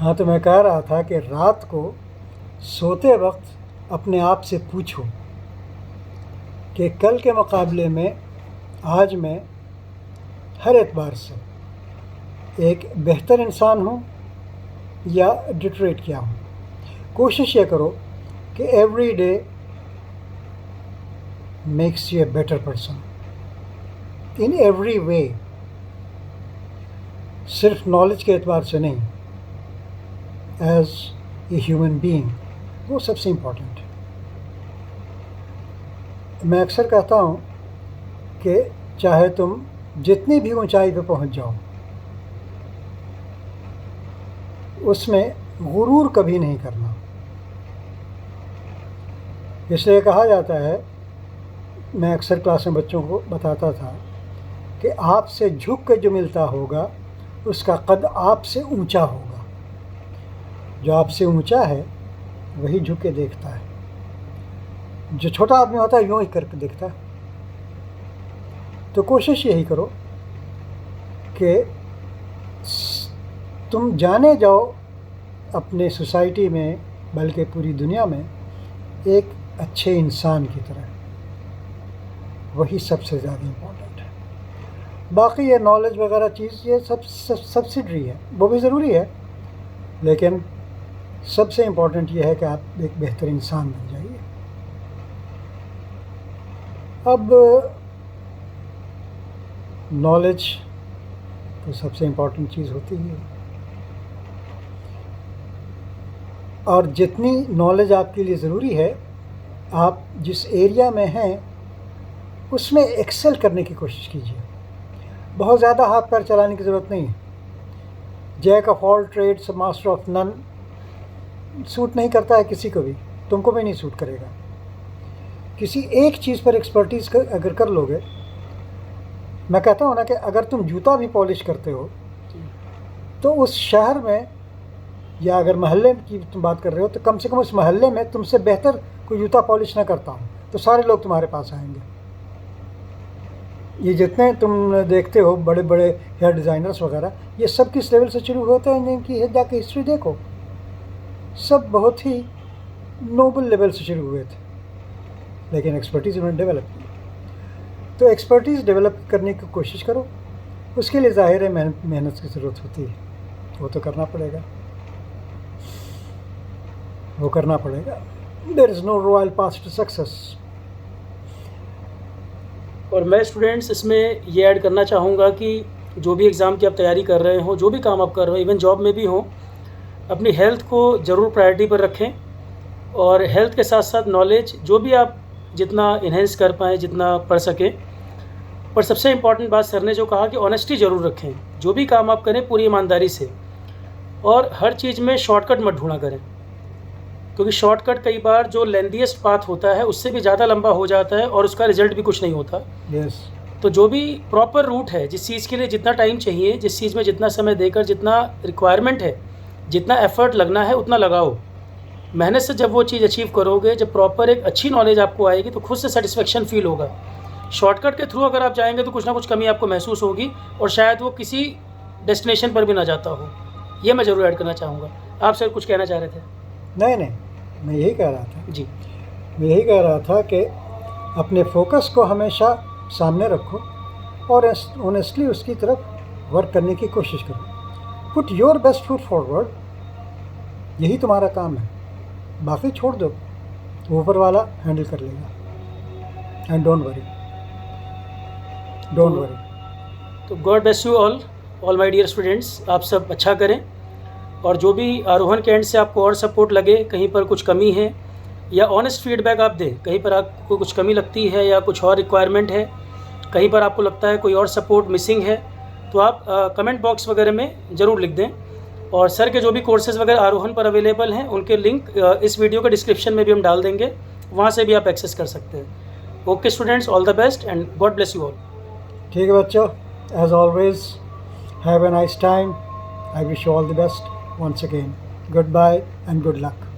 हाँ, तो मैं कह रहा था कि रात को सोते वक्त अपने आप से पूछो कि कल के मुकाबले में आज मैं हर एतबार से एक बेहतर इंसान हूँ या डिटरेट किया हूँ। कोशिश ये करो कि every day makes U a better person in every way, सिर्फ नॉलेज के एतबार से नहीं, एज ए ह्यूमन बीइंग, वो सबसे इम्पोर्टेंट है। मैं अक्सर कहता हूँ कि चाहे तुम जितनी भी ऊंचाई पे पहुँच जाओ, उसमें गुरूर कभी नहीं करना। इसलिए कहा जाता है, मैं अक्सर क्लास में बच्चों को बताता था कि आपसे झुक के जो मिलता होगा उसका कद आपसे ऊंचा होगा। जो आपसे ऊंचा है वही झुक के देखता है, जो छोटा आदमी होता है यूँ ही करके देखता है। तो कोशिश यही करो कि तुम जाने जाओ अपने सोसाइटी में, बल्कि पूरी दुनिया में, एक अच्छे इंसान की तरह। वही सबसे ज़्यादा इम्पोर्टेंट है। बाकी ये नॉलेज वगैरह चीज़ ये सब सब्सिडरी है, वो भी ज़रूरी है, लेकिन सबसे इम्पोर्टेंट ये है कि आप एक बेहतर इंसान बन जाइए। अब नॉलेज तो सबसे इम्पोर्टेंट चीज़ होती है, और जितनी नॉलेज आपके लिए ज़रूरी है, आप जिस एरिया में हैं उसमें एक्सेल करने की कोशिश कीजिए। बहुत ज़्यादा हाथ पैर चलाने की ज़रूरत नहीं है। Jack of all trades master of none suit नहीं करता है किसी को भी, तुमको भी नहीं सूट करेगा। किसी एक चीज़ पर एक्सपर्टीज़ अगर कर लोगे, मैं कहता हूँ ना कि अगर तुम जूता भी पॉलिश करते हो तो उस शहर में, या अगर मोहल्ले की तुम बात कर रहे हो, तो कम से कम उस मोहल्ले में तुमसे बेहतर कोई जूता पॉलिश ना करता हूँ तो सारे लोग तुम्हारे पास आएंगे। ये जितने तुम देखते हो बड़े बड़े हेयर डिज़ाइनर्स वगैरह, ये सब किस लेवल से शुरू होते हैं, इनकी जाके हिस्ट्री देखो, सब बहुत ही नोबल लेवल से शुरू हुए थे, लेकिन एक्सपर्टीज़ उन्होंने डेवलप की। तो एक्सपर्टीज़ डेवलप करने की कोशिश करो। उसके लिए ज़ाहिर है मेहनत की ज़रूरत होती है, वो तो करना पड़ेगा, वो करना पड़ेगा। There is no royal path to success. और मैं स्टूडेंट्स इसमें ये ऐड करना चाहूँगा कि जो भी एग्ज़ाम की आप तैयारी कर रहे हो, जो भी काम आप कर रहे हो, इवन जॉब में भी हो, अपनी हेल्थ को ज़रूर प्रायोरिटी पर रखें। और हेल्थ के साथ साथ नॉलेज जो भी आप जितना इन्हेंस कर पाएँ, जितना पढ़ सकें। पर सबसे इम्पॉर्टेंट बात सर ने जो कहा कि ऑनेस्टी ज़रूर रखें। जो भी काम आप करें पूरी ईमानदारी से, और हर चीज़ में शॉर्टकट मत ढूंढा करें, क्योंकि शॉर्टकट कई बार जो लेंथीएस्ट पाथ होता है उससे भी ज़्यादा लंबा हो जाता है और उसका रिजल्ट भी कुछ नहीं होता। तो जो भी प्रॉपर रूट है, जिस चीज़ के लिए जितना टाइम चाहिए, जिस चीज़ में जितना समय देकर जितना रिक्वायरमेंट है, जितना एफर्ट लगना है उतना लगाओ। मेहनत से जब वो चीज़ अचीव करोगे, जब प्रॉपर एक अच्छी नॉलेज आपको आएगी, तो खुद से सेटिस्फेक्शन फील होगा। शॉर्टकट के थ्रू अगर आप जाएंगे तो कुछ ना कुछ कमी आपको महसूस होगी, और शायद वो किसी डेस्टिनेशन पर भी ना जाता हो। ये मैं ज़रूर ऐड करना चाहूँगा। आप सर कुछ कहना चाह रहे थे? नहीं, मैं यही कह रहा था जी, मैं यही कह रहा था कि अपने फोकस को हमेशा सामने रखो और ऑनेस्टली उसकी तरफ वर्क करने की कोशिश करो। Put your best foot forward, यही तुम्हारा काम है। बाकी छोड़ दो, ऊपर वाला हैंडल कर लेगा। And don't worry. तो God bless you all my dear students. आप सब अच्छा करें, और जो भी आरोहण के एंड से आपको और सपोर्ट लगे, कहीं पर कुछ कमी है, या ऑनेस्ट फीडबैक आप दें, कहीं पर आपको कुछ कमी लगती है या कुछ और रिक्वायरमेंट है, कहीं पर आपको लगता है कोई और सपोर्ट मिसिंग है, तो आप कमेंट बॉक्स वगैरह में ज़रूर लिख दें। और सर के जो भी कोर्सेज़ वगैरह आरोहण पर अवेलेबल हैं, उनके लिंक इस वीडियो के डिस्क्रिप्शन में भी हम डाल देंगे, वहाँ से भी आप एक्सेस कर सकते हैं। Okay students, all the best and God bless you all. ठीक है बच्चों, as always have a nice time. I wish you all the best once again. Goodbye and good luck.